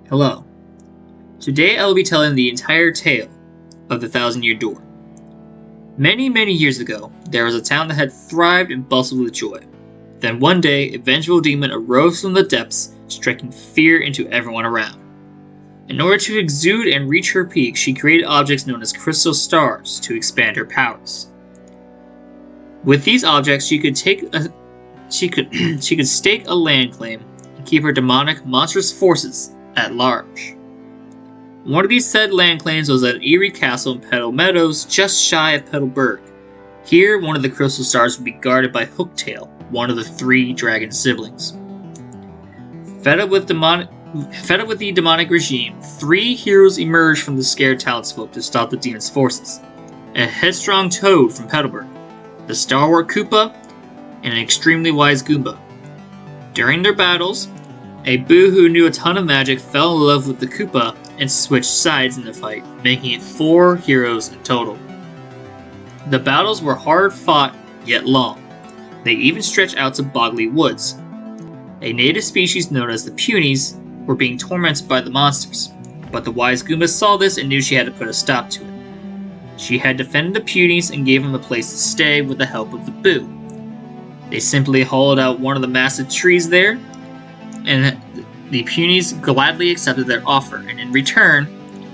Hello. Today I will be telling the entire tale of the Thousand-Year Door. Many, many years ago, there was a town that had thrived and bustled with joy. Then one day, a vengeful demon arose from the depths, striking fear into everyone around. In order to exude and reach her peak, she created objects known as crystal stars to expand her powers. With these objects, she could stake a land claim and keep her demonic, monstrous forces at large. One of these said land claims was at an eerie castle in Petal Meadows, just shy of Petalburg. Here, one of the crystal stars would be guarded by Hooktail, one of the three dragon siblings. Fed up with the demonic regime, three heroes emerged from the scared townsfolk to stop the demon's forces. A headstrong Toad from Petalburg, the stalwart Koopa, and an extremely wise Goomba. During their battles, a Boo who knew a ton of magic fell in love with the Koopa and switched sides in the fight, making it 4 heroes in total. The battles were hard fought, yet long. They even stretched out to Boggly Woods. A native species known as the Punies were being tormented by the monsters, but the wise Goomba saw this and knew she had to put a stop to it. She had defended the Punies and gave them a place to stay with the help of the Boo. They simply hollowed out one of the massive trees there, and the Punies gladly accepted their offer, and in return,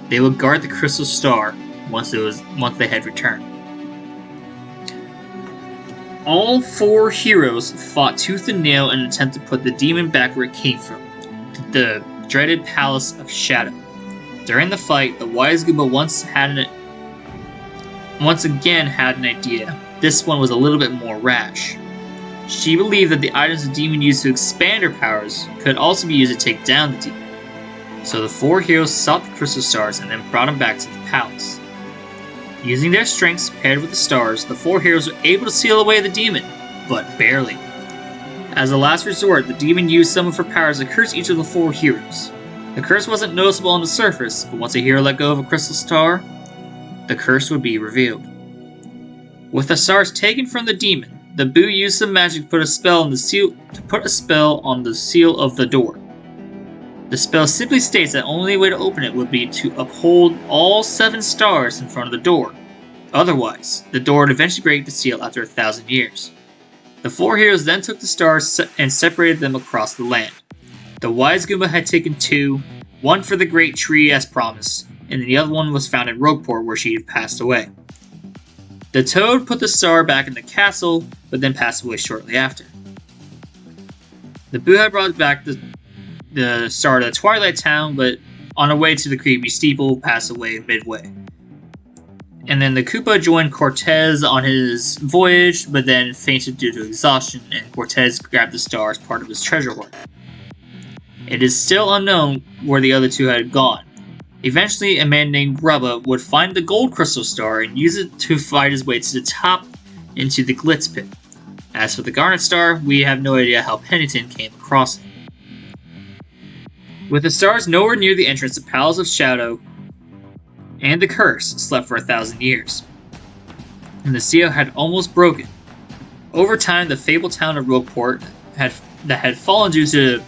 they would guard the crystal star once they had returned. All 4 heroes fought tooth and nail in an attempt to put the demon back where it came from, the dreaded Palace of Shadow. During the fight, the wise Goomba once again had an idea. This one was a little bit more rash. She believed that the items the demon used to expand her powers could also be used to take down the demon. So the 4 heroes sought the crystal stars and then brought them back to the palace. Using their strengths paired with the stars, the 4 heroes were able to seal away the demon, but barely. As a last resort, the demon used some of her powers to curse each of the 4 heroes. The curse wasn't noticeable on the surface, but once a hero let go of a crystal star, the curse would be revealed. With the stars taken from the demon, the Boo used some magic to put a spell on the seal of the door. The spell simply states that the only way to open it would be to uphold all 7 stars in front of the door. Otherwise, the door would eventually break the seal after 1,000 years. The 4 heroes then took the stars and separated them across the land. The wise Goomba had taken 2, one for the great tree as promised, and the other one was found in Rogueport where she had passed away. The Toad put the star back in the castle, but then passed away shortly after. The Boo had brought back the star to the Twilight Town, but on her way to the creepy steeple, passed away midway. And then the Koopa joined Cortez on his voyage, but then fainted due to exhaustion, and Cortez grabbed the star as part of his treasure hoard. It is still unknown where the other 2 had gone. Eventually, a man named Grubba would find the gold crystal star and use it to fight his way to the top into the Glitz Pit. As for the Garnet Star, we have no idea how Pennington came across it. With the stars nowhere near the entrance, the Palace of Shadow and the curse slept for 1,000 years, and the seal had almost broken. Over time, the fabled town of Rogueport that had fallen due to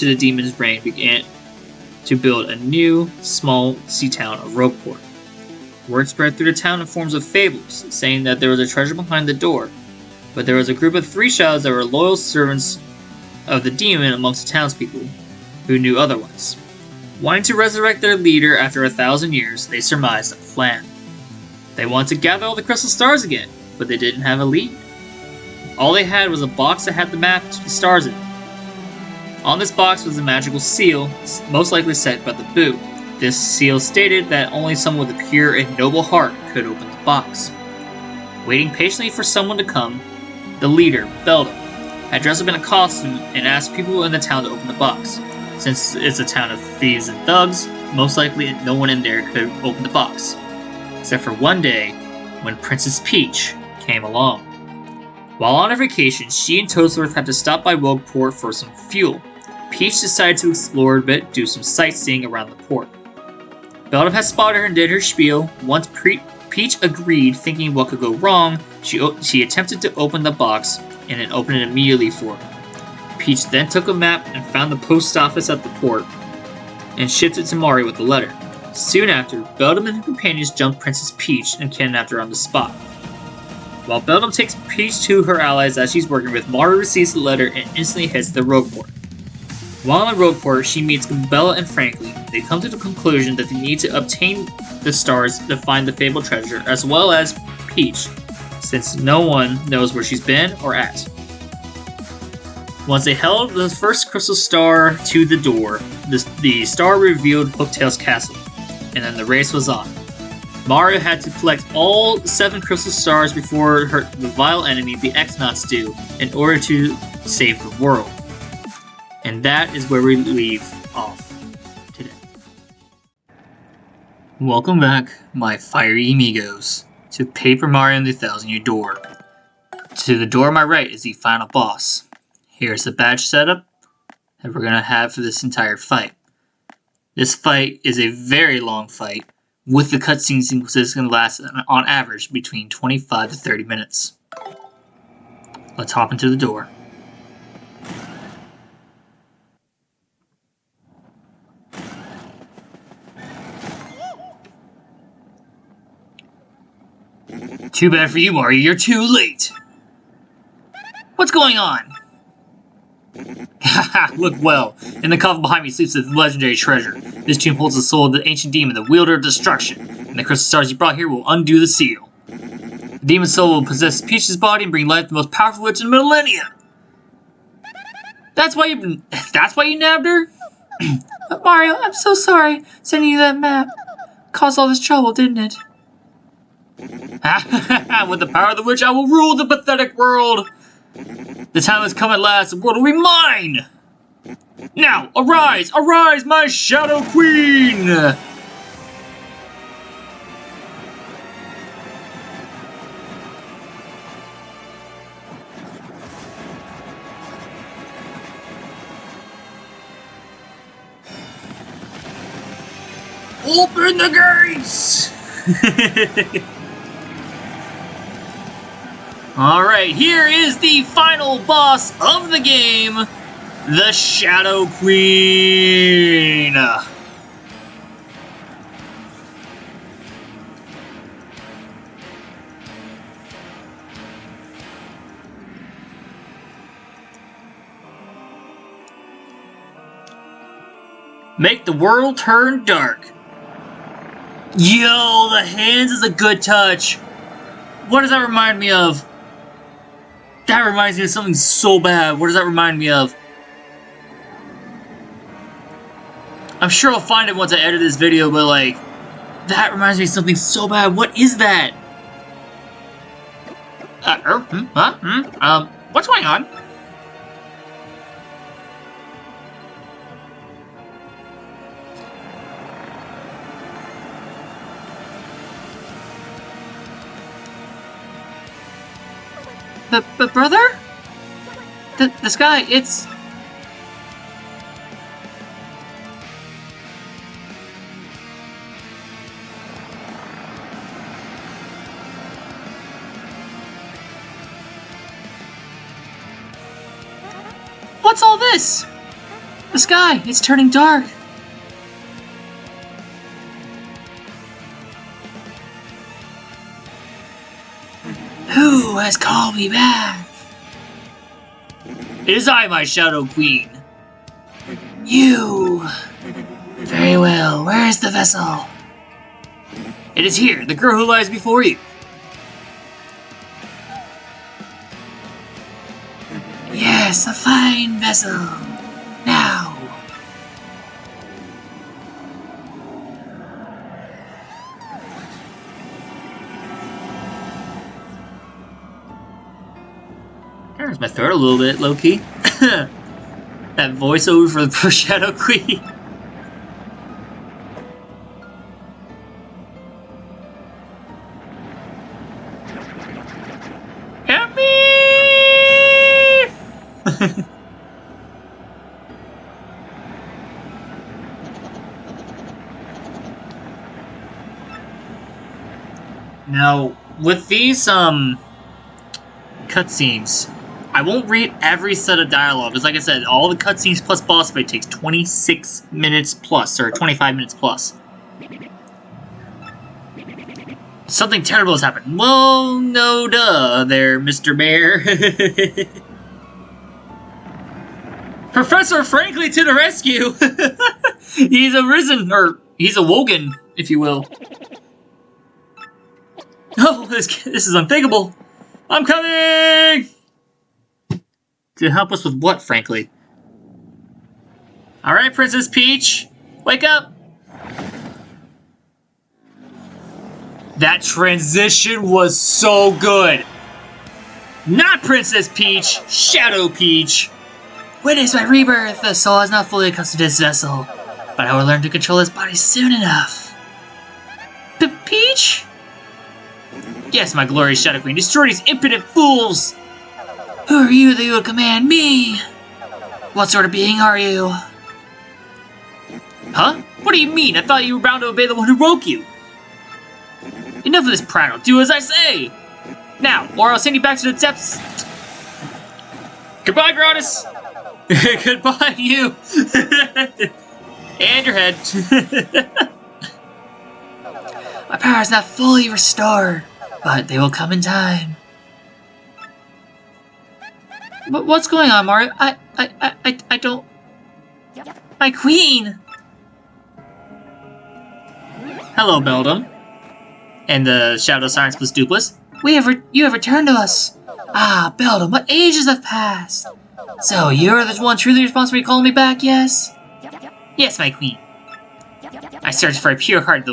the demon's reign began to build a new, small sea town of Rogueport. Word spread through the town in forms of fables, saying that there was a treasure behind the door, but there was a group of 3 shadows that were loyal servants of the demon amongst the townspeople, who knew otherwise. Wanting to resurrect their leader after 1,000 years, they surmised a plan. They wanted to gather all the crystal stars again, but they didn't have a lead. All they had was a box that had the map to the stars in it. On this box was a magical seal, most likely set by the Boo. This seal stated that only someone with a pure and noble heart could open the box. Waiting patiently for someone to come, the leader, Beldam, had dressed up in a costume and asked people in the town to open the box. Since it's a town of thieves and thugs, most likely no one in there could open the box. Except for one day, when Princess Peach came along. While on her vacation, she and Toadsworth had to stop by Rogueport for some fuel. Peach decided to explore a bit, do some sightseeing around the port. Beldam had spotted her and did her spiel. Once Peach agreed, thinking what could go wrong, she attempted to open the box, and it opened it immediately for her. Peach then took a map and found the post office at the port and shipped it to Mario with the letter. Soon after, Beldam and her companions jumped Princess Peach and kidnapped her on the spot. While Beldam takes Peach to her allies that she's working with, Mario receives the letter and instantly heads to the road port. While on the road port, she meets Bella and Franklin. They come to the conclusion that they need to obtain the stars to find the fabled treasure, as well as Peach, since no one knows where she's been or at. Once they held the first crystal star to the door, the star revealed Hooktail's castle, and then the race was on. Mario had to collect all 7 crystal stars before the vile enemy, the X-Nauts, do, in order to save the world. And that is where we leave off today. Welcome back, my fiery amigos, to Paper Mario and the Thousand Year Door. To the door on my right is the final boss. Here's the badge setup that we're going to have for this entire fight. This fight is a very long fight, with the cutscene sequences going to last on average between 25 to 30 minutes. Let's hop into the door. Too bad for you, Mario, you're too late! What's going on? Haha, look well. In the coffin behind me sleeps the legendary treasure. This tomb holds the soul of the ancient demon, the wielder of destruction, and the crystal stars you brought here will undo the seal. The demon soul will possess Peach's body and bring life to the most powerful witch in millennia! That's why you nabbed her? Mario, I'm so sorry. Sending you that map caused all this trouble, didn't it? With the power of the witch, I will rule the pathetic world! The time has come at last, the world will be mine! Now, arise! Arise, my Shadow Queen! Open the gates! Alright, here is the final boss of the game, the Shadow Queen! Make the world turn dark. Yo, the hands is a good touch. What does that remind me of? That reminds me of something so bad. What does that remind me of? I'm sure I'll find it once I edit this video, but like, that reminds me of something so bad. What is that? What's going on? But brother? The sky, it's... What's all this? The sky, it's turning dark. Who has called me back? It is I, my Shadow Queen. You. Very well, where is the vessel? It is here, the girl who lies before you. Yes, a fine vessel. Now. Hurts my throat a little bit, low-key. That voiceover for Shadow Queen. Help me! Now, with these cutscenes, I won't read every set of dialogue, because like I said, all the cutscenes plus boss fight takes 26 minutes plus, or 25 minutes plus. Something terrible has happened. Well, no duh there, Mr. Bear. Professor Frankly to the rescue! He's arisen, or he's awoken, if you will. Oh, this is unthinkable. I'm coming! To help us with what, frankly? Alright, Princess Peach. Wake up! That transition was so good! Not Princess Peach, Shadow Peach! Witness my rebirth! The soul is not fully accustomed to this vessel, but I will learn to control his body soon enough. Peach? Yes, my glorious Shadow Queen, destroy these impudent fools! Who are you that you would command me? What sort of being are you? Huh? What do you mean? I thought you were bound to obey the one who woke you. Enough of this prattle. Do as I say! Now, or I'll send you back to the depths. Goodbye, Gratis! Goodbye, you! And your head. My power is not fully restored, but they will come in time. What's going on, Mario? I don't... My queen! Hello, Beldum. And the Shadow Sirens plus Dupless. You have returned to us. Ah, Beldum, what ages have passed? So, you're the one truly responsible for calling me back, yes? Yes, my queen. I searched for a pure heart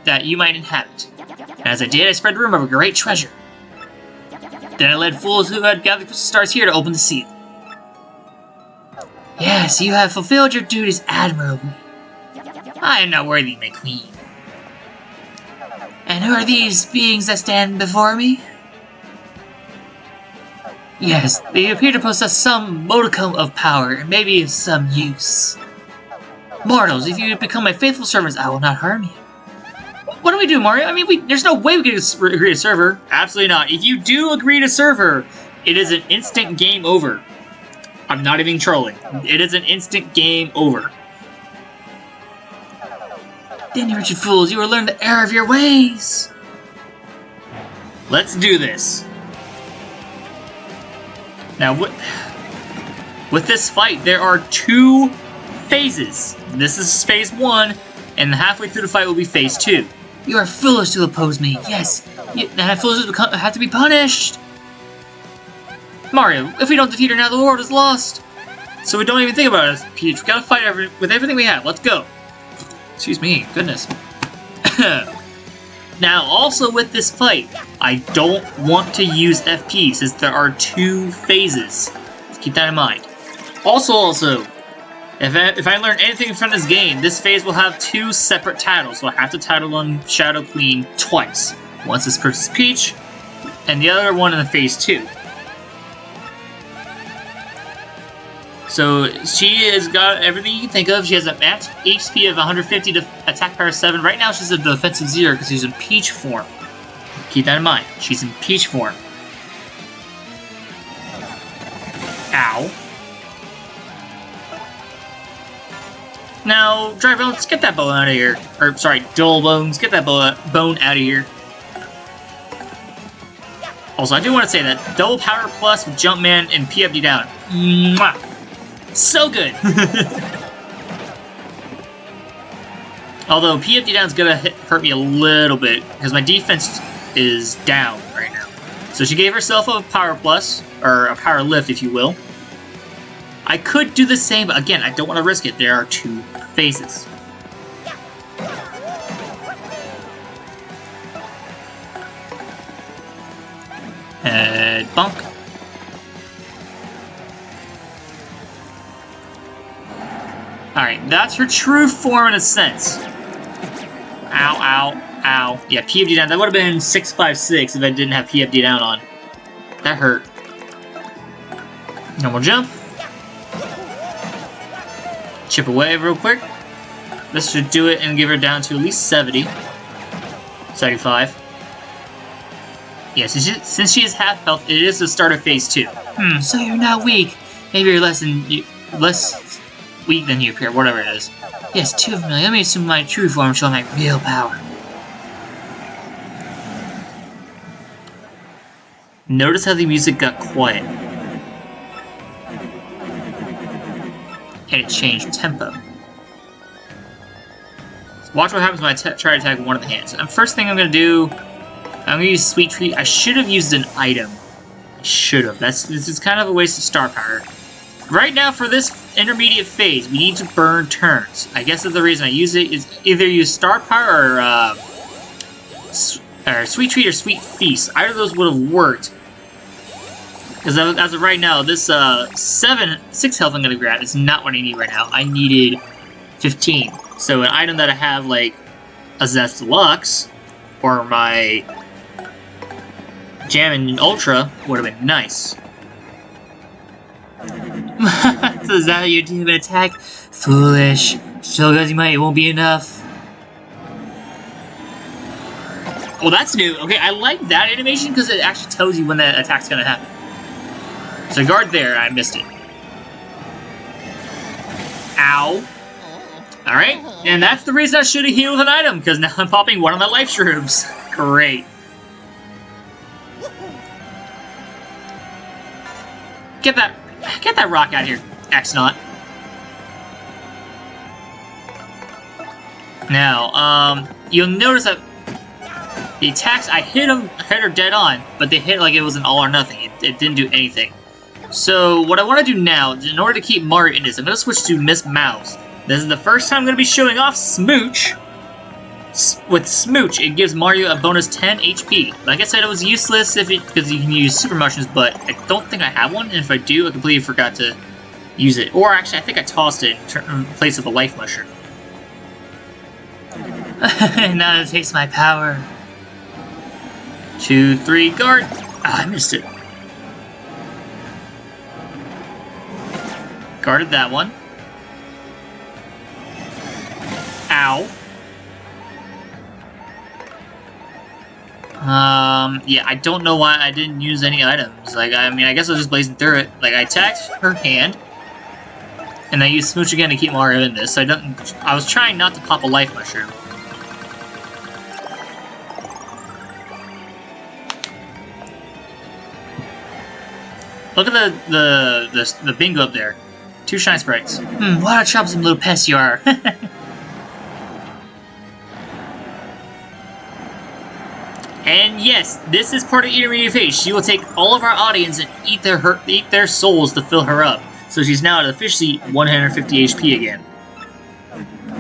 that you might inhabit. And as I did, I spread the rumor of a great treasure. Then I led fools who had gathered crystal stars here to open the seal. Yes, you have fulfilled your duties admirably. I am not worthy, my queen. And who are these beings that stand before me? Yes, they appear to possess some modicum of power, and maybe of some use. Mortals, if you become my faithful servants, I will not harm you. What do we do, Mario? I mean, there's no way we can agree to serve her. Absolutely not. If you do agree to serve her, it is an instant game over. I'm not even trolling. It is an instant game over. Then, you wretched fools, you will learn the error of your ways. Let's do this. Now, with this fight, there are 2 phases. This is phase 1, and halfway through the fight will be phase 2. You are foolish to oppose me. Yes, that fools have to be punished. Mario, if we don't defeat her now, the world is lost. So we don't even think about it, Peach. We gotta fight with everything we have. Let's go. Excuse me. Goodness. Now, also with this fight, I don't want to use FP since there are 2 phases. Let's keep that in mind. Also, if I learn anything from this game, this phase will have 2 separate titles, so I have to title on Shadow Queen twice. Once is Princess Peach, and the other one in the phase 2. So she has got everything you can think of. She has a max HP of 150 to attack power 7. Right now she's a defensive 0 because she's in Peach form. Keep that in mind. She's in Peach form. Ow. Now, Dry Bones, get that bone out of here. Or, sorry, Dull Bones, get that bone out of here. Also, I do want to say that double power plus with Jumpman and PFD down. Mwah! So good! Although PFD down is gonna hurt me a little bit because my defense is down right now. So she gave herself a power plus, or a power lift, if you will. I could do the same, but again, I don't want to risk it. There are 2 phases. Head bonk. Alright, that's her true form in a sense. Ow, ow, ow. Yeah, PFD down. That would have been 656 if I didn't have PFD down on. That hurt. Normal jump. Chip away real quick. This should do it and give her down to at least 70. 75. Yeah, since she is half health, it is the start of phase 2. So you're not weak. Maybe you're less weak than you appear, whatever it is. Yes, 2 of me. Let me assume my true form show my real power. Notice how the music got quiet. And it changed tempo. Watch what happens when I try to attack one of the hands. First thing I'm going to do, I'm going to use Sweet Treat. I should have used an item. I should have. This is kind of a waste of star power. Right now, for this intermediate phase, we need to burn turns. I guess that's the reason I use it, is either use star power or Sweet Treat or Sweet Feast. Either of those would have worked. Because as of right now, this 6 health I'm going to grab is not what I need right now. I needed 15. So an item that I have, like a Zest Deluxe or my Jammin' Ultra would have been nice. So is that how you do an attack? Foolish. Still because you might, it won't be enough. Well, that's new. Okay, I like that animation because it actually tells you when that attack's going to happen. So guard there, I missed it. Ow. Alright, and that's the reason I should have healed with an item, because now I'm popping one of my life shrooms. Great. Get that rock out of here, X-Naut. Now, you'll notice that the attacks, I hit her dead on, but they hit like it was an all or nothing. It didn't do anything. So, what I want to do now, in order to keep Mario in this, I'm going to switch to Miss Mouse. This is the first time I'm going to be showing off Smooch. With Smooch, it gives Mario a bonus 10 HP. Like I said, it was useless because you can use Super Mushrooms, but I don't think I have one, and if I do, I completely forgot to use it. Or actually, I think I tossed it in place of a Life Mushroom. Now it takes my power. 2, 3, guard! Ah, I missed it. Guarded that one. Ow. Yeah, I don't know why I didn't use any items. Like, I mean, I guess I was just blazing through it. Like, I attacked her hand, and I used Smooch again to keep Mario in this. So I was trying not to pop a Life Mushroom. Look at the bingo up there. 2 Shine Sprites. What a troublesome little pest you are. And yes, this is part of Intermediate Phase. She will take all of our audience and eat their souls to fill her up. So she's now at officially 150 HP again.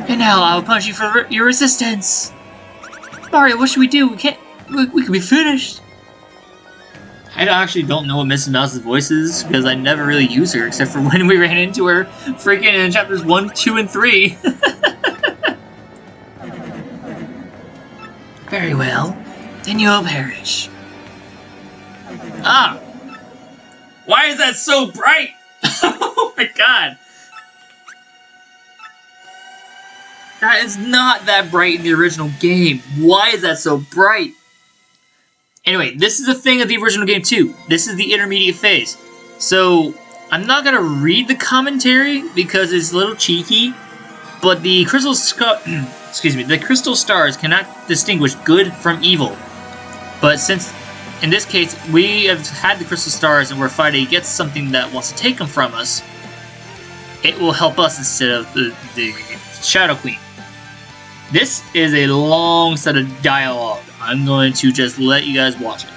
And now I will punish you for your resistance. Mario, what should we do? We could be finished. I actually don't know what Mrs. Mouse's voice is, because I never really use her, except for when we ran into her freaking in chapters 1, 2, and 3. Very well. Then you'll perish. Ah! Why is that so bright? Oh my god! That is not that bright in the original game. Why is that so bright? Anyway, this is a thing of the original game too. This is the intermediate phase. So, I'm not gonna read the commentary because it's a little cheeky, but the crystal stars cannot distinguish good from evil. But since, in this case, we have had the crystal stars and we're fighting against something that wants to take them from us, it will help us instead of the Shadow Queen. This is a long set of dialogue. I'm going to just let you guys watch it.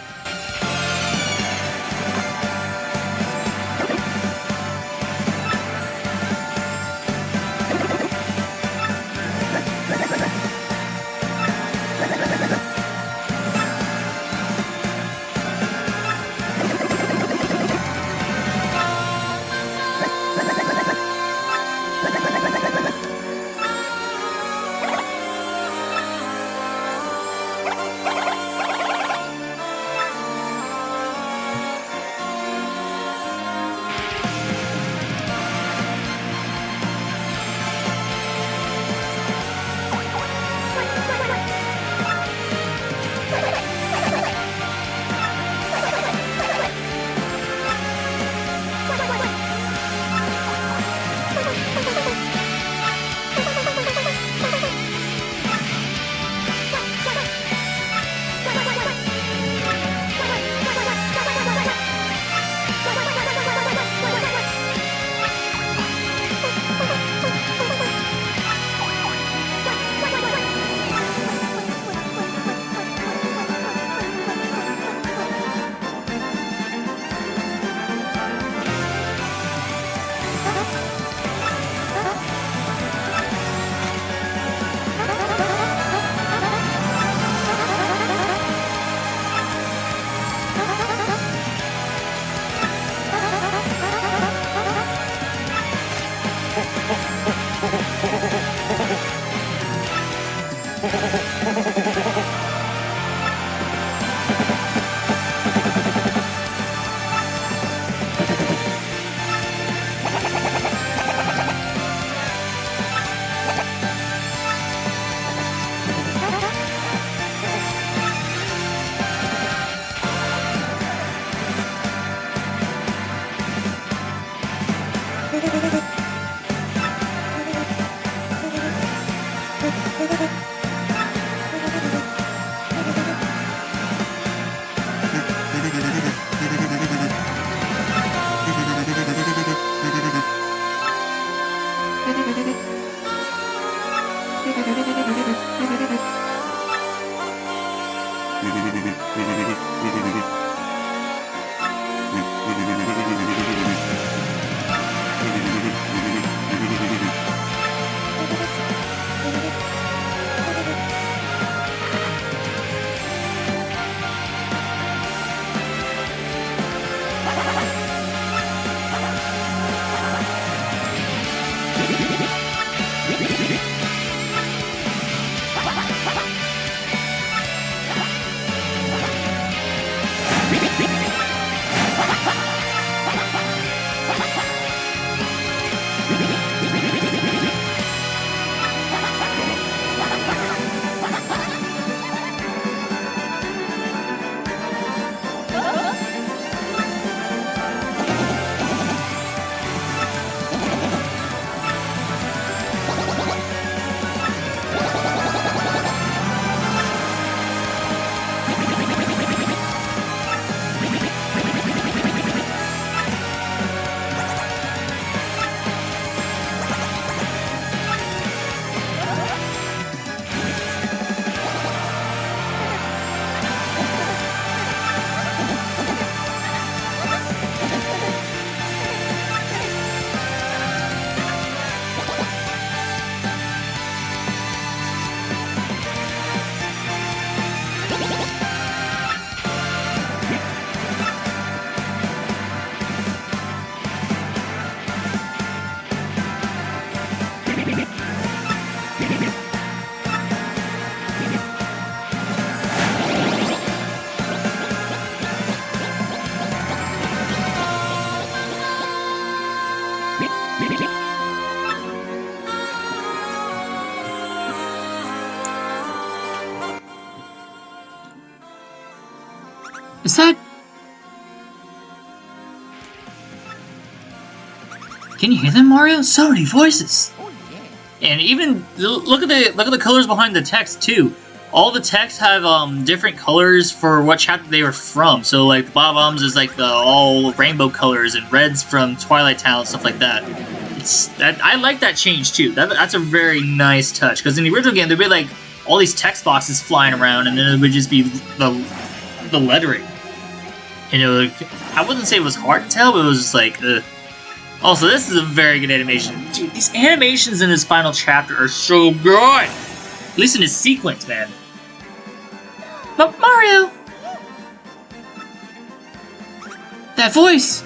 Is that... Can you hear them, Mario? So many voices! And even look at the colors behind the text too. All the texts have different colors for what chapter they were from. So like the Bob-ombs is like the all rainbow colors, and red's from Twilight Town and stuff like that. I like that change too. That's a very nice touch, because in the original game there'd be like all these text boxes flying around, and then it would just be the lettering. And it would, I wouldn't say it was hard to tell, but it was just like Also, this is a very good animation. Dude, these animations in this final chapter are so good! At least in this sequence, man. But Mario! That voice!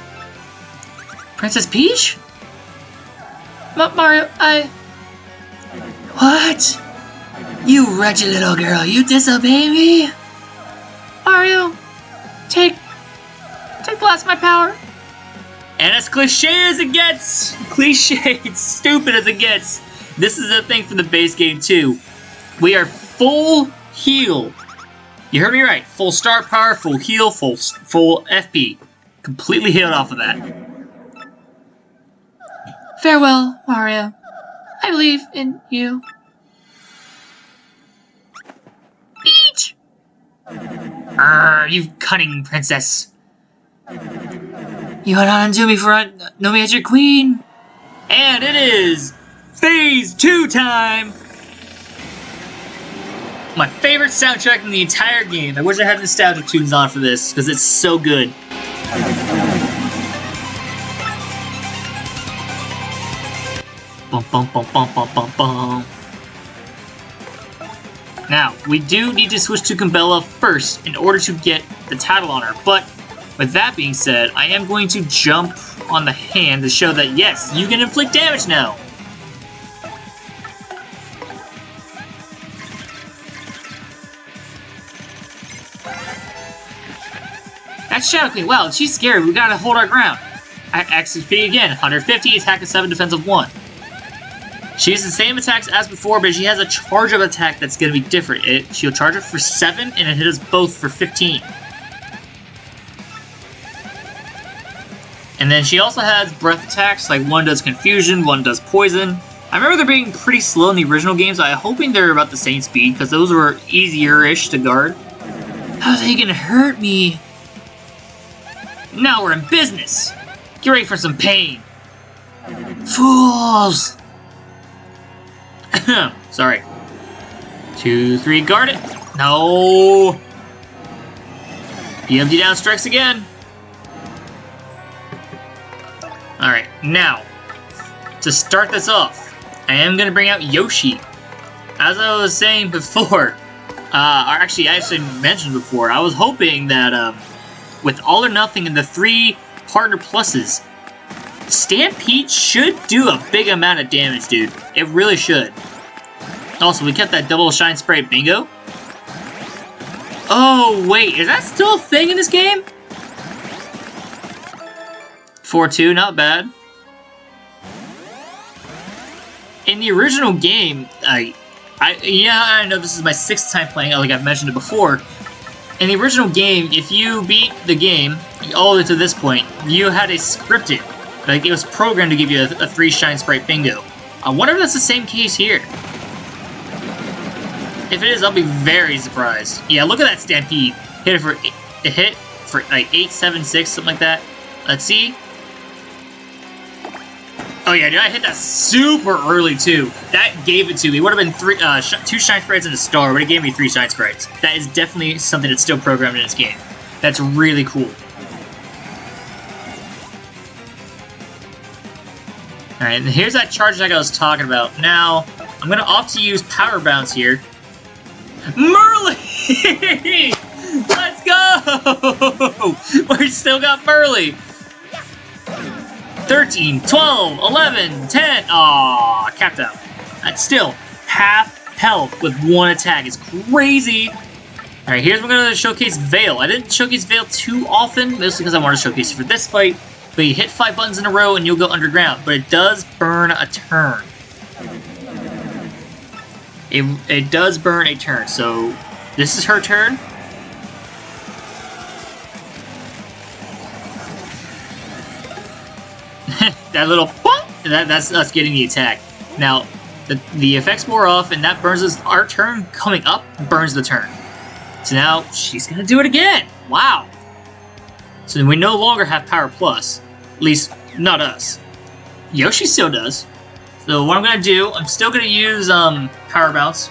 Princess Peach? Mario, What? You wretched little girl, you disobey me? Mario, take blast my power. And as cliche as it gets, stupid as it gets, this is the thing for the base game too. We are full heal. You heard me right. Full star power, full heal, full FP. Completely healed off of that. Farewell, Mario. I believe in you. Peach! You cunning princess. You had on to me for know me as your queen. And it is Phase 2 time! My favorite soundtrack in the entire game. I wish I had nostalgic tunes on for this, because it's so good. Bum, bum, bum, bum, bum, bum, bum. Now, we do need to switch to Cabela first in order to get the title on her, but with that being said, I am going to jump on the hand to show that, yes, you can inflict damage now. That's Shadow Queen. Wow, she's scary. We gotta hold our ground. XP again. 150, attack of 7, defense of 1. She has the same attacks as before, but she has a charge of attack that's gonna be different. She'll charge it for 7, and it hit us both for 15. And then she also has breath attacks, like one does confusion, one does poison. I remember they're being pretty slow in the original games. I'm hoping they're about the same speed, because those were easier-ish to guard. How's they gonna hurt me? Now we're in business! Get ready for some pain! Fools! Sorry. 2, 3, guard it! No! BMD down strikes again! Alright, now, to start this off, I am going to bring out Yoshi. As I was saying before, or actually I mentioned before, I was hoping that, with All or Nothing and the 3 partner pluses, Stampede should do a big amount of damage, dude. It really should. Also, we kept that double shine spray bingo. Oh, wait, is that still a thing in this game? 4-2, not bad. In the original game, I know this is my 6th time playing, like I've mentioned it before. In the original game, if you beat the game all the way to this point, you had a scripted, like it was programmed to give you a 3 shine sprite bingo. I wonder if that's the same case here. If it is, I'll be very surprised. Yeah, look at that Stampede. Hit for like 8, 7, 6, something like that. Let's see. Oh yeah, dude, I hit that super early too. That gave it to me. It would have been 2 shine sprites and a star, but it gave me 3 shine sprites. That is definitely something that's still programmed in this game. That's really cool. Alright, and here's that charge attack I was talking about. Now, I'm going to opt to use Power Bounce here. Merly! Let's go! We still got Merly! 13, 12, 11, 10. Aw, capped out. That's still half health with 1 attack. It's crazy. Alright, here's where we're going to showcase Veil. I didn't showcase Veil too often, mostly because I wanted to showcase it for this fight. But you hit 5 buttons in a row and you'll go underground. But it does burn a turn. It does burn a turn. So, this is her turn. That little that's us getting the attack. Now, the effects wore off, and that burns us. Our turn coming up burns the turn. So now she's gonna do it again. Wow. So we no longer have Power Plus, at least not us. Yoshi still does. So what I'm gonna do, I'm still gonna use Power Bounce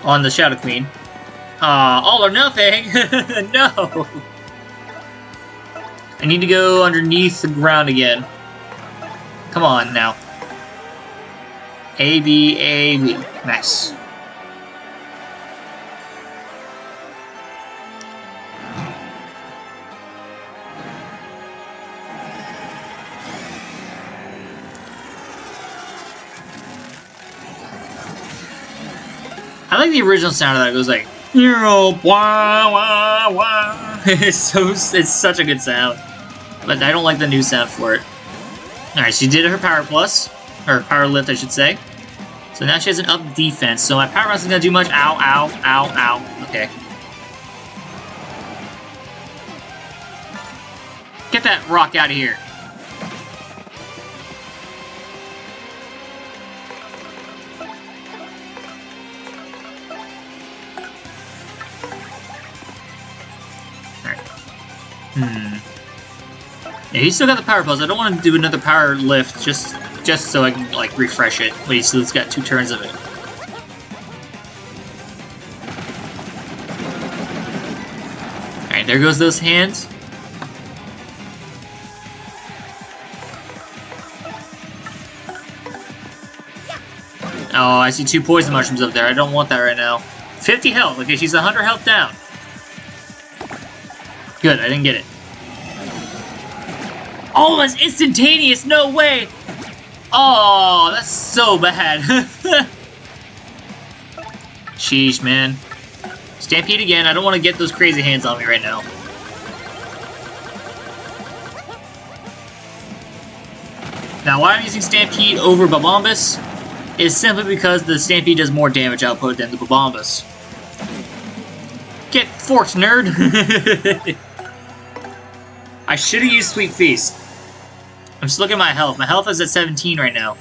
on the Shadow Queen. All or nothing. No. I need to go underneath the ground again. Come on now. A, B, A, B. Nice. I like the original sound of that. It goes like, wah, wah, wah. It's such a good sound. But I don't like the new sound for it. Alright, she did her Power Plus. Or Power Lift, I should say. So now she has an up defense. So my Power Bounce isn't going to do much. Ow, ow, ow, ow. Okay. Get that rock out of here. Yeah, he's still got the Power Plus. I don't want to do another Power Lift just so I can, like, refresh it. Wait, so it's got 2 turns of it. Alright, there goes those hands. Oh, I see 2 poison mushrooms up there. I don't want that right now. 50 health. Okay, she's 100 health down. Good, I didn't get it. Oh, that's instantaneous! No way! Oh, that's so bad. Sheesh, man. Stampede again. I don't want to get those crazy hands on me right now. Now, why I'm using Stampede over Bobombus is simply because the Stampede does more damage output than the Bobombus. Get forked, nerd! I should have used Sweet Feast. I'm just looking at my health. My health is at 17 right now.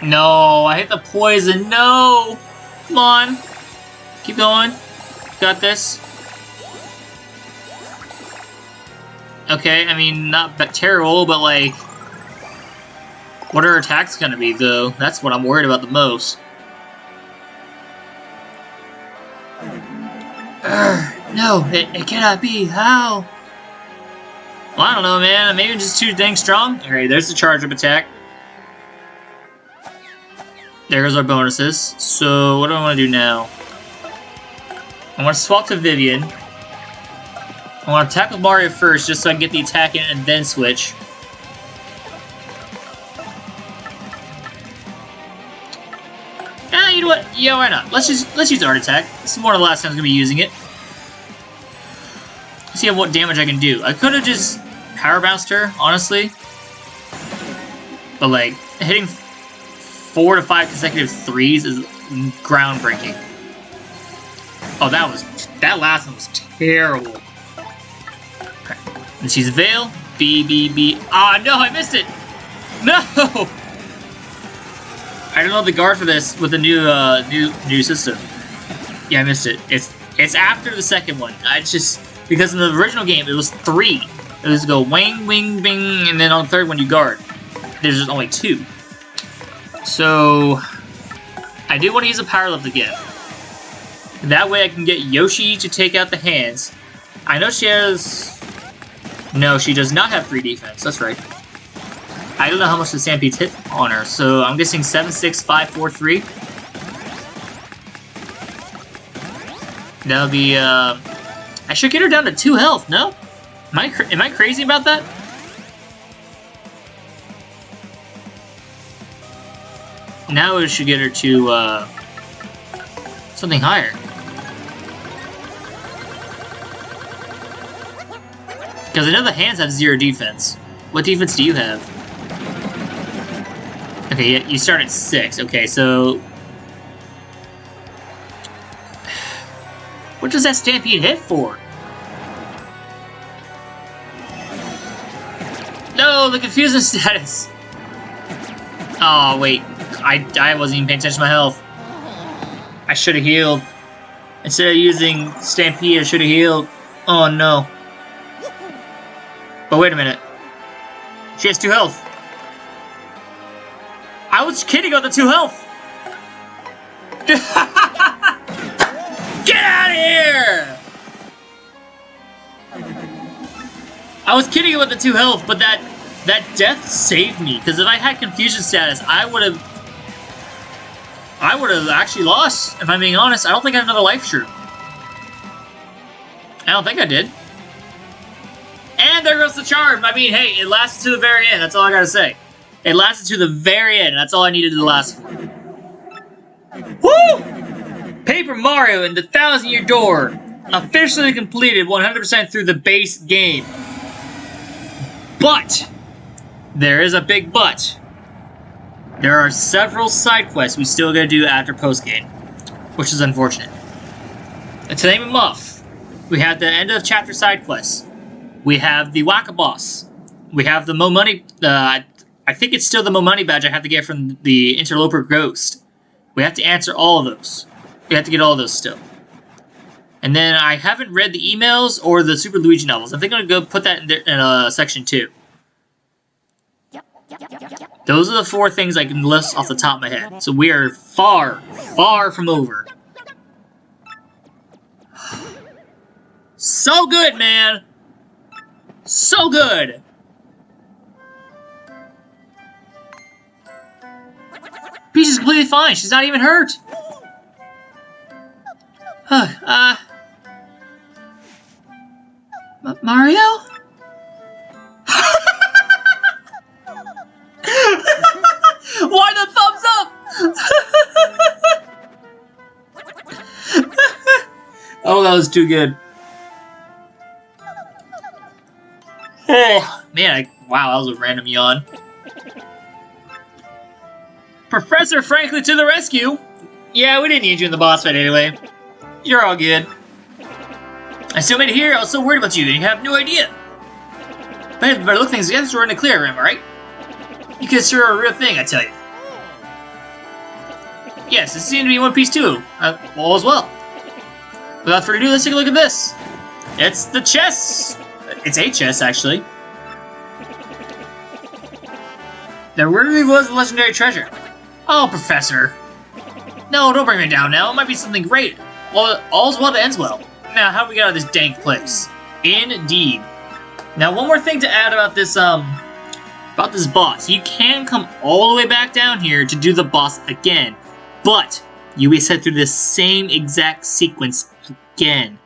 No, I hit the poison. No! Come on. Keep going. Got this. Okay, I mean, not terrible, but like... What are her attacks gonna be, though? That's what I'm worried about the most. No, it cannot be. How? Well, I don't know, man. Maybe I'm just too dang strong. Alright, there's the charge-up attack. There's our bonuses. So, what do I want to do now? I want to swap to Vivian. I want to attack with Mario first, just so I can get the attack in and then switch. You know what? Yeah, why not? Let's use Art Attack. This is one of the last times I'm gonna be using it. See what damage I can do. I could have just Power Bounced her, honestly. But like, hitting 4 to 5 consecutive 3s is groundbreaking. Oh, that last one was terrible. Okay. And she's Veil. B. Ah, no, I missed it! No! I don't know the guard for this with the new system. Yeah, I missed it. It's after the second one. Because in the original game it was 3. It was go wing, wing, bing, and then on the third one you guard. There's just only 2. So I do want to use a Power Lift again. That way I can get Yoshi to take out the hands. I know she has... No, she does not have 3 defense. That's right. I don't know how much the Stampede's hit on her, so I'm guessing 7, 6, 5, 4, 3. That'll be, I should get her down to 2 health, no? Am I crazy about that? Now we should get her to, something higher. Because I know the hands have 0 defense. What defense do you have? Okay, yeah, you start at 6. Okay, so... What does that Stampede hit for? No, the confusion status! Oh, wait. I wasn't even paying attention to my health. I should have healed. Instead of using Stampede, I should have healed. Oh, no. But wait a minute. She has 2 health. I was kidding on the 2 health! Get out of here! I was kidding about the 2 health, but that death saved me. Because if I had confusion status, I would have actually lost, if I'm being honest. I don't think I have another life shroom. I don't think I did. And there goes the charm. I mean, hey, it lasted to the very end. That's all I gotta say. It lasted to the very end. That's all I needed to last for. Woo! Paper Mario and the 1000-Year Door. Officially completed 100% through the base game. But, there is a big but. There are several side quests we still gotta do after post-game. Which is unfortunate. And to name them off, we have the end of chapter side quests. We have the Waka Boss. We have the Mo Money... I think it's still the Mo Money badge I have to get from the Interloper Ghost. We have to answer all of those. We have to get all of those still. And then I haven't read the emails or the Super Luigi novels. I think I'm going to go put that in section 2. Those are the 4 things I can list off the top of my head. So we are far, far from over. So good, man! So good! Peach is completely fine. She's not even hurt. Mario? Why the thumbs up? Oh, that was too good. Oh, man, wow, that was a random yawn. Professor Franklin to the rescue! Yeah, we didn't need you in the boss fight anyway. You're all good. I still made it here, I was so worried about you, and you have no idea. But I look things together, so we're in the clear, am I right? You guys are a real thing, I tell you. Yes, this seemed to be One Piece too. All as well. Without further ado, let's take a look at this. It's the chest! It's a chest, actually. There really was a legendary treasure. Oh, Professor. No, don't bring me down now. It might be something great. Well, all's well that ends well. Now, how do we get out of this dank place? Indeed. Now, one more thing to add about this boss. You can come all the way back down here to do the boss again, but you will head through the same exact sequence again.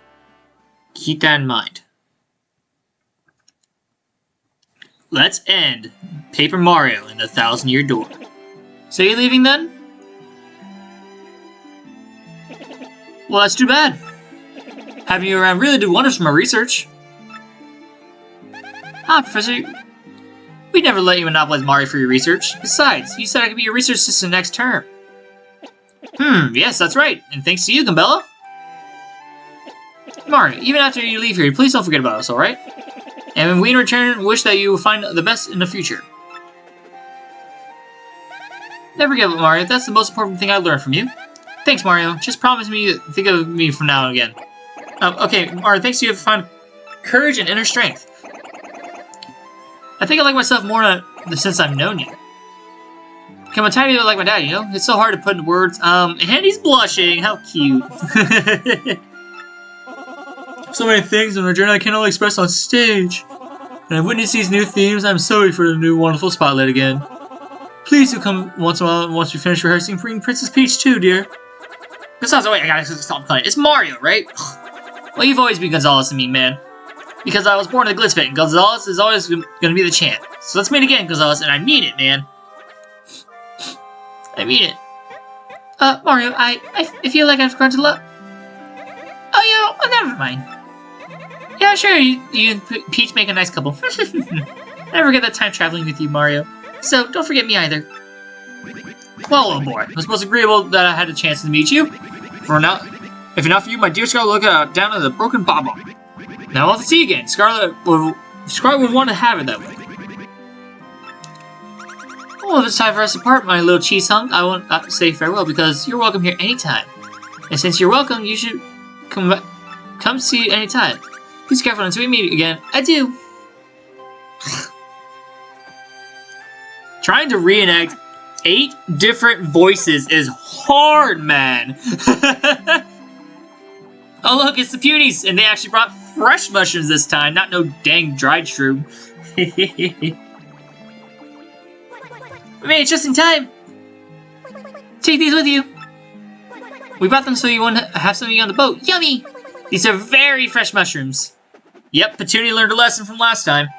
Keep that in mind. Let's end Paper Mario in the 1,000-Year Door. So you leaving then? Well, that's too bad. Having you around really did wonders for my research. Ah, Professor, we'd never let you monopolize Mario for your research. Besides, you said I could be your research assistant next term. Yes, that's right. And thanks to you, Gambella. Mario, even after you leave here, please don't forget about us, alright? And we in return wish that you will find the best in the future. Never give up, Mario. That's the most important thing I learned from you. Thanks, Mario. Just promise me to think of me from now and again. Okay, Mario, thanks to you for finding courage and inner strength. I think I like myself more since I've known you. Come a tiny bit like my dad, you know? It's so hard to put into words. And he's blushing. How cute. So many things in our journey I can't only express on stage. And I've witnessed these new themes. I'm sorry for the new wonderful spotlight again. Please do come once in a while once we finish rehearsing. Bring Princess Peach too, dear. Besides, wait, I gotta stop playing. It's Mario, right? Well, you've always been Gonzalez to me, man. Because I was born in the Glitz Pit, and Gonzalez is always gonna be the champ. So let's meet again, Gonzalez, and I mean it, man. I mean it. Mario, I feel like I've grown to love... Oh, never mind. Yeah, sure, you and Peach make a nice couple. I never get that time traveling with you, Mario. So, don't forget me either. Well, oh boy, it was most agreeable that I had a chance to meet you. If not for you, my dear Scarlet, look down at the broken bauble. Now I'll see you again. Scarlet would want to have it that way. Well, if it's time for us to part, my little cheese hunk, I won't say farewell because you're welcome here anytime. And since you're welcome, you should come see anytime. Please be careful until we meet again. Adieu. Trying to reenact 8 different voices is hard, man. Oh look, it's the Puties, and they actually brought fresh mushrooms this time, not no dang dried shroom. We made it just in time. Take these with you. We brought them so you want to have something on the boat. Yummy! These are very fresh mushrooms. Yep, Petunia learned a lesson from last time.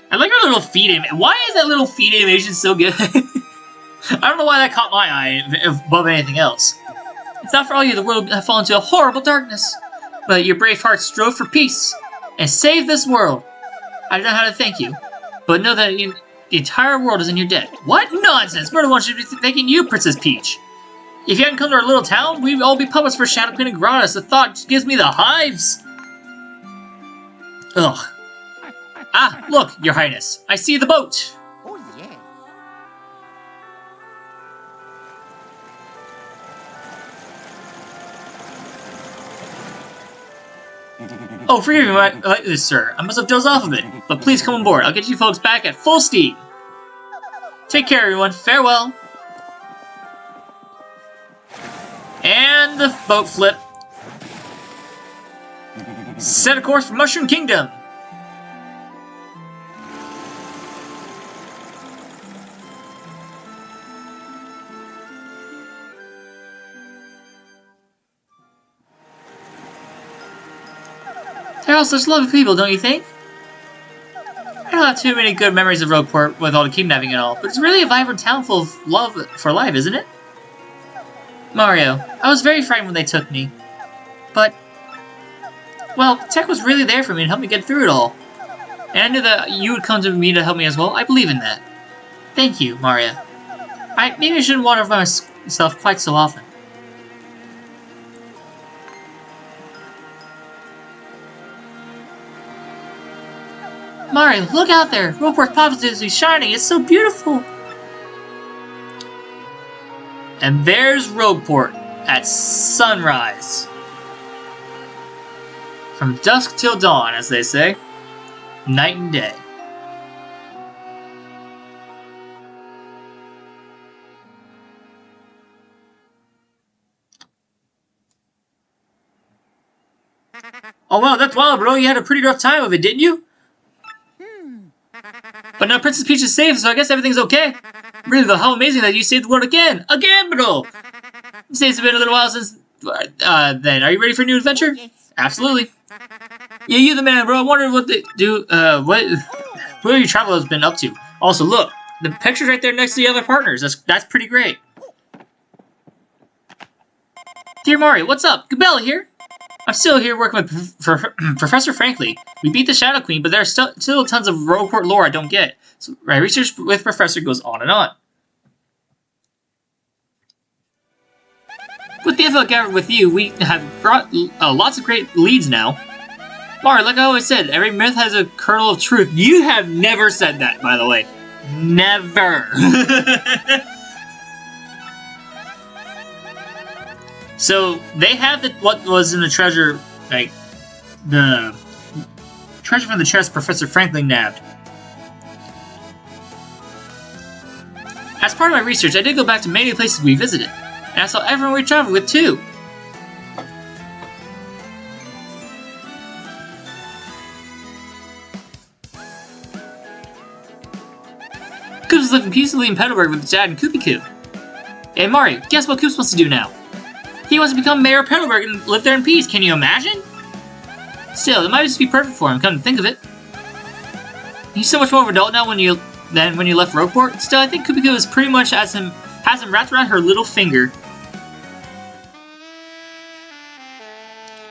I like her little feet animation. Why is that little feet animation so good? I don't know why that caught my eye above anything else. If not for all you, the world would have fallen into a horrible darkness. But your brave heart strove for peace and saved this world. I don't know how to thank you, but know that the entire world is in your debt. What nonsense! We're the ones who should be thanking you, Princess Peach. If you hadn't come to our little town, we'd all be puppets for Shadow Queen and Gratis. The thought gives me the hives. Ugh. Ah, look, Your Highness. I see the boat. Oh, yeah. Oh, forgive me, like this, sir. I must have dozed off a bit. But please come on board. I'll get you folks back at full steam. Take care, everyone. Farewell. And the boat flip. Set a course for Mushroom Kingdom. They're all such lovely people, don't you think? I don't have too many good memories of Rogueport with all the kidnapping and all, but it's really a vibrant town full of love for life, isn't it? Mario, I was very frightened when they took me. But, well, Tech was really there for me and helped me get through it all. And I knew that you would come to me to help me as well. I believe in that. Thank you, Mario. Maybe I shouldn't wander by myself quite so often. Mario, look out there! Rogueport's positively shining. It's so beautiful. And there's Rogueport at sunrise. From dusk till dawn, as they say. Night and day. Oh wow, that's wild, bro. You had a pretty rough time of it, didn't you? But now Princess Peach is safe, so I guess everything's okay. Really though, how amazing that you saved the world again! Again, bro! You say it's been a little while since... then, are you ready for a new adventure? Absolutely. Yeah, you the man, bro. I wonder what they do, who your travel has been up to. Also, look, the picture's right there next to the other partners. That's pretty great. Dear Mario, what's up? Gabella here. I'm still here working with Professor Frankly. We beat the Shadow Queen, but there's still tons of Rogueport lore I don't get. So my research with Professor goes on and on. With the info gathered with you, we have brought lots of great leads now. Mario, like I always said, every myth has a kernel of truth. You have never said that, by the way. Never. So, they have what was in the treasure, like, the treasure from the chest Professor Franklin nabbed. As part of my research, I did go back to many places we visited, and I saw everyone we traveled with, too. Koops is living peacefully in Petalburg with his dad and Koopy-Koo. Hey Mario, guess what Koops wants to do now? He wants to become mayor of Petalburg and live there in peace. Can you imagine? Still, it might just be perfect for him, come to think of it. He's so much more of an adult now than when you left Rogueport. Still, I think Koopy-Koo is pretty much has him wrapped around her little finger.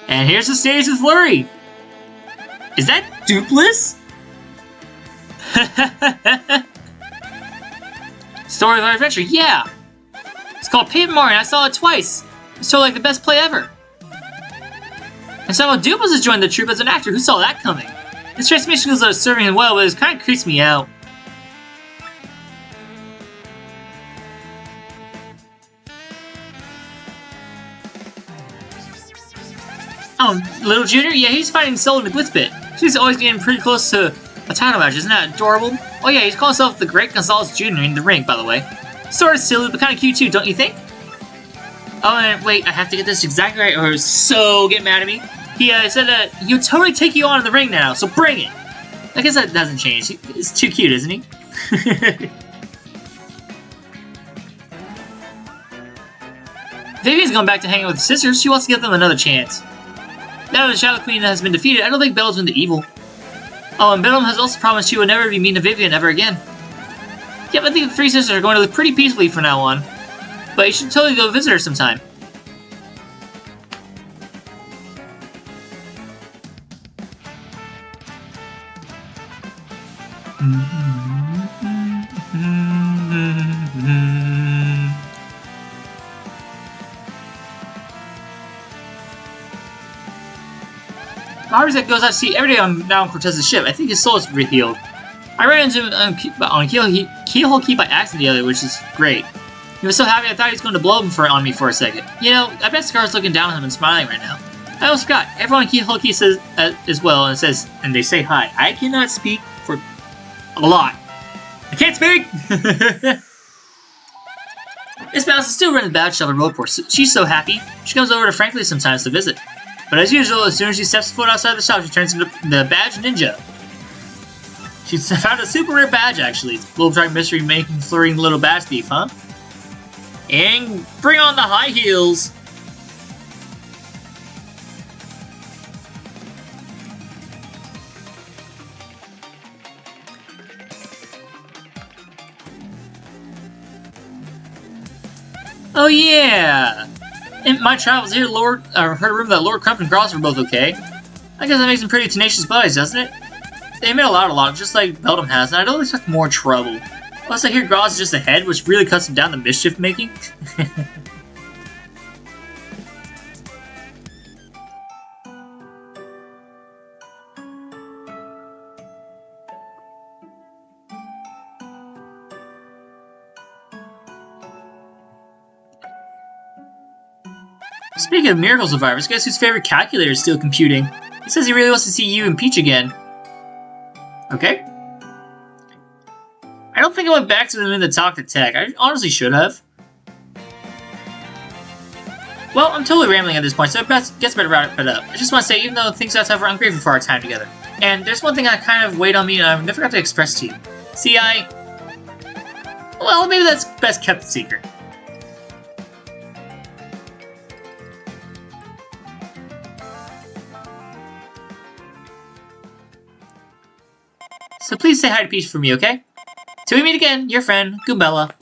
And here's the stage with Flurry. Is that Dupless? Story of our adventure, yeah. It's called Paper Mario, and I saw it twice. It's totally like the best play ever. And somehow Dupless has joined the troupe as an actor. Who saw that coming? His transformation skills are serving him well, but it kind of creeps me out. Oh, Little Junior? Yeah, he's fighting Soul in the Glitz Pit. She's always getting pretty close to a title match. Isn't that adorable? Oh yeah, he's calling himself the Great Gonzalez Jr. in the ring, by the way. Sort of silly, but kind of cute too, don't you think? Oh, and wait, I have to get this exactly right, or he'll so get mad at me. He said that he would totally take you on in the ring now, so bring it! I guess that doesn't change. He's too cute, isn't he? Vivian's going back to hang out with her sisters. She wants to give them another chance. Now that the Shadow Queen has been defeated, I don't think Bella's been the evil. Oh, and Bellum has also promised she would never be mean to Vivian ever again. Yep, I think the three sisters are going to live pretty peacefully from now on. But you should totally go visit her sometime. Mario's goes out to sea every day now on Cortez's ship. I think his soul is rehealed. I ran into him on Keyhole Key by accident the other, which is great. He was so happy I thought he was going to blow him on me for a second. You know, I bet Scar's looking down on him and smiling right now. I almost forgot. Everyone on Keyhole Key says as well, and they say hi. I cannot speak for a lot. I can't speak! Miss Mouse is still running the badge shop in Rogueport. So she's so happy. She comes over to Frankly sometimes to visit. But as usual, as soon as she steps foot outside the shop, she turns into the badge ninja. She's found a super rare badge, actually. Little Dragon Mystery making flurrying little badge thief, huh? And bring on the high heels! Oh yeah! In my travels here, heard a rumor that Lord Crump and Cross were both okay. I guess that makes them pretty tenacious buddies, doesn't it? They made a lot, just like Beldam has, and I don't expect more trouble. Plus, I hear Gross is just ahead, which really cuts down the mischief making. Speaking of miracle survivors, guess whose favorite calculator is still computing? He says he really wants to see you and Peach again. Okay. I don't think I went back to them in the talk to Tech. I honestly should have. Well, I'm totally rambling at this point, so I guess better wrap it up. I just want to say, even though things got tougher, I'm grateful for our time together. And there's one thing I kind of weighed on me and I never got to express to you. See, well, maybe that's best kept secret. So please say hi to Peach for me, okay? Till we meet again, your friend, Goombella.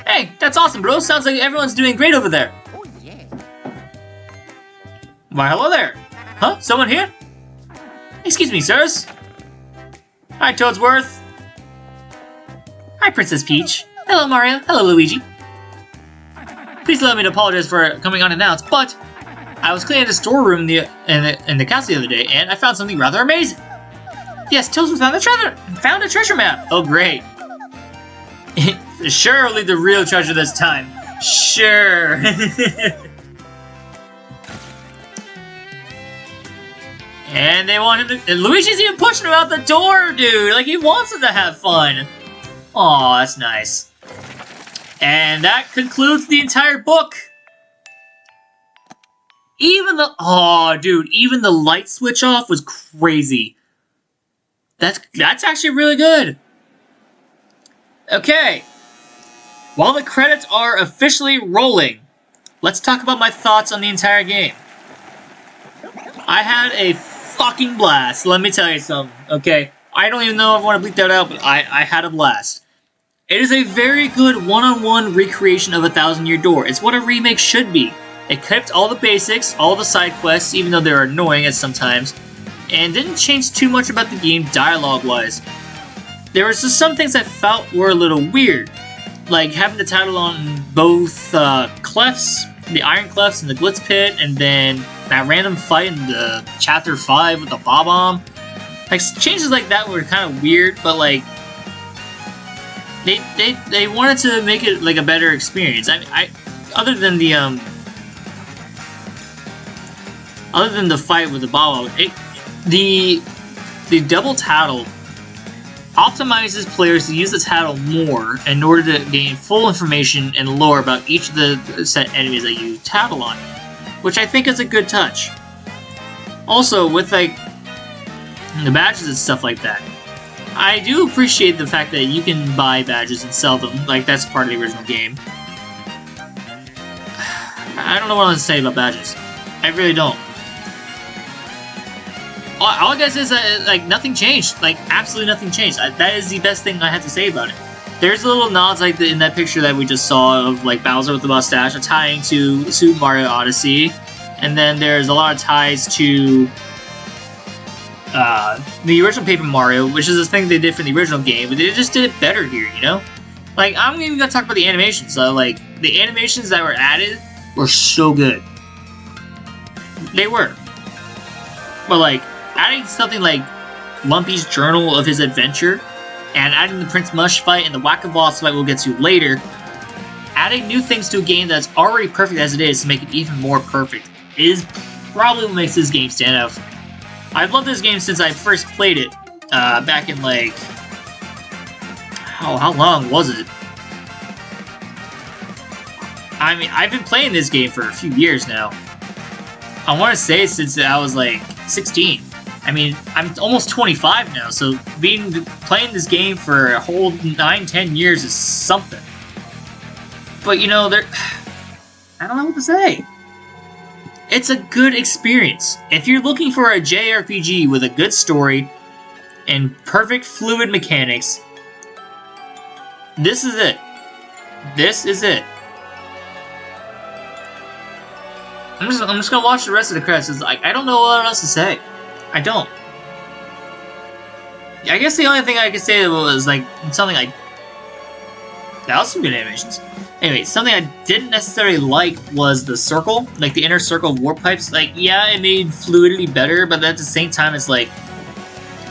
Hey, that's awesome, bro. Sounds like everyone's doing great over there. Oh, yeah. Why, hello there. Huh? Someone here? Excuse me, sirs. Hi, Toadsworth. Hi, Princess Peach. Hello, Mario. Hello, Luigi. Please allow me to apologize for coming unannounced, but I was cleaning the storeroom in the castle the other day, and I found something rather amazing. Yes, Toadsworth found a treasure map. Oh, great. Surely the real treasure this time. Sure. And they want him to... And Luigi's even pushing him out the door, dude. Like, he wants him to have fun. Aw, that's nice. And that concludes the entire book. Even the... Oh, dude. Even the light switch off was crazy. That's actually really good. Okay. While the credits are officially rolling, let's talk about my thoughts on the entire game. I had a fucking blast. Let me tell you something, okay? I don't even know if I want to bleep that out, but I had a blast. It is a very good one-on-one recreation of A Thousand Year Door. It's what a remake should be. It kept all the basics, all the side quests, even though they're annoying at sometimes, and didn't change too much about the game dialogue-wise. There was just some things I felt were a little weird, like having the title on both clefts, the Iron Clefts and the Glitz Pit, and then that random fight in the Chapter 5 with the Bob-omb. Like, changes like that were kind of weird, but like, they wanted to make it like a better experience. I other than the fight with the Bob-omb, the double tattle optimizes players to use the tattle more in order to gain full information and lore about each of the set enemies that you tattle on, which I think is a good touch. Also, with like the badges and stuff like that, I do appreciate the fact that you can buy badges and sell them, like that's part of the original game. I don't know what else to say about badges. I really don't. All I gotta say is that, like, nothing changed. Like, absolutely nothing changed. That is the best thing I have to say about it. There's little nods, like, in that picture that we just saw of, like, Bowser with the mustache, tying to Super Mario Odyssey. And then there's a lot of ties to the original Paper Mario, which is a thing they did for the original game, but they just did it better here, you know? Like, I'm even gonna talk about the animations. So, like, the animations that were added were so good. They were. But, like, adding something like Lumpy's Journal of his Adventure, and adding the Prince Mush fight and the Whack-a-Boss fight we'll get to later, adding new things to a game that's already perfect as it is to make it even more perfect is probably what makes this game stand out. I've loved this game since I first played it, back in like... how long was it? I mean, I've been playing this game for a few years now. I want to say since I was like 16. I mean, I'm almost 25 now, so playing this game for a whole 9-10 years is something. But you know, I don't know what to say. It's a good experience. If you're looking for a JRPG with a good story and perfect fluid mechanics, this is it. This is it. I'm just gonna watch the rest of the credits. It's like, I don't know what else to say. I don't. I guess the only thing I could say was like something like that was some good animations. Anyway, something I didn't necessarily like was the circle, like the inner circle of warp pipes. Like, yeah, it made fluidity better, but at the same time, it's like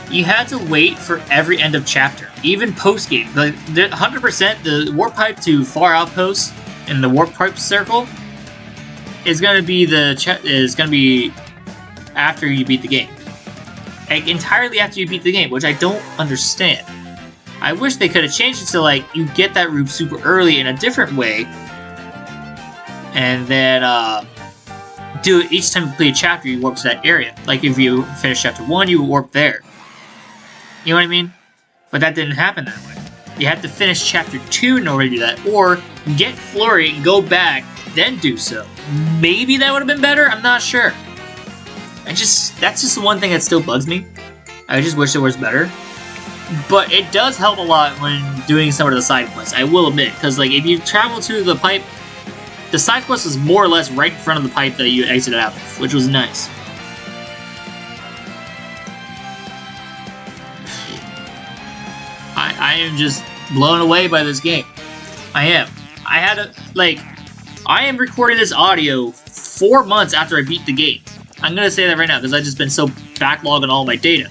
you had to wait for every end of chapter, even post game. Like 100%, the warp pipe to far outpost and the warp pipe circle is gonna be after you beat the game. Like, entirely after you beat the game, which I don't understand. I wish they could have changed it to, like, you get that route super early in a different way, and then do it each time you play a chapter, you warp to that area. Like, if you finish chapter 1, you warp there. You know what I mean? But that didn't happen that way. You have to finish chapter 2 in order to do that, or get Flurry, go back, then do so. Maybe that would have been better? I'm not sure. That's just the one thing that still bugs me. I just wish it was better. But it does help a lot when doing some of the side quests, I will admit. Because, like, if you travel to the pipe, the side quest was more or less right in front of the pipe that you exited out of, which was nice. I am just blown away by this game. I am. I am recording this audio 4 months after I beat the game. I'm gonna say that right now, because I've just been so backlogging all my data.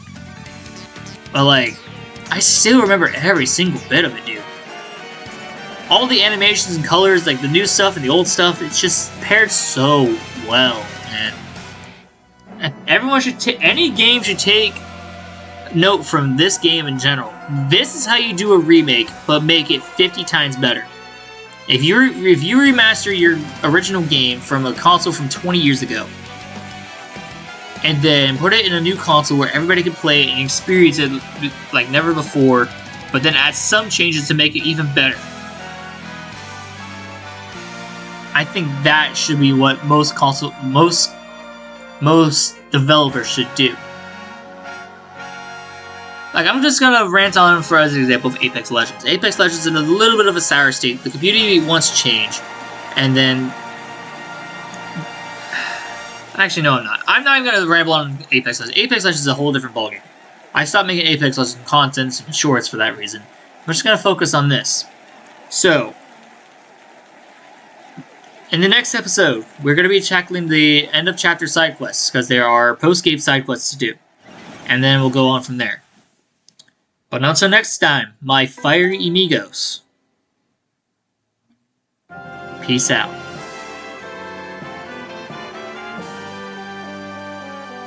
But, like, I still remember every single bit of it, dude. All the animations and colors, like the new stuff and the old stuff, it's just paired so well, man. Everyone should any game should take note from this game in general. This is how you do a remake, but make it 50 times better. If you remaster your original game from a console from 20 years ago, and then put it in a new console where everybody can play it and experience it like never before, but then add some changes to make it even better. I think that should be what most developers should do. Like, I'm just gonna rant on for as an example of Apex Legends. Apex Legends is in a little bit of a sour state. The community wants change, and then actually, no, I'm not. I'm not even going to ramble on Apex Legends. Apex Legends is a whole different ballgame. I stopped making Apex Legends content and shorts for that reason. I'm just going to focus on this. So, in the next episode, we're going to be tackling the end of chapter side quests, because there are post-game side quests to do. And then we'll go on from there. But until next time, my fiery amigos. Peace out.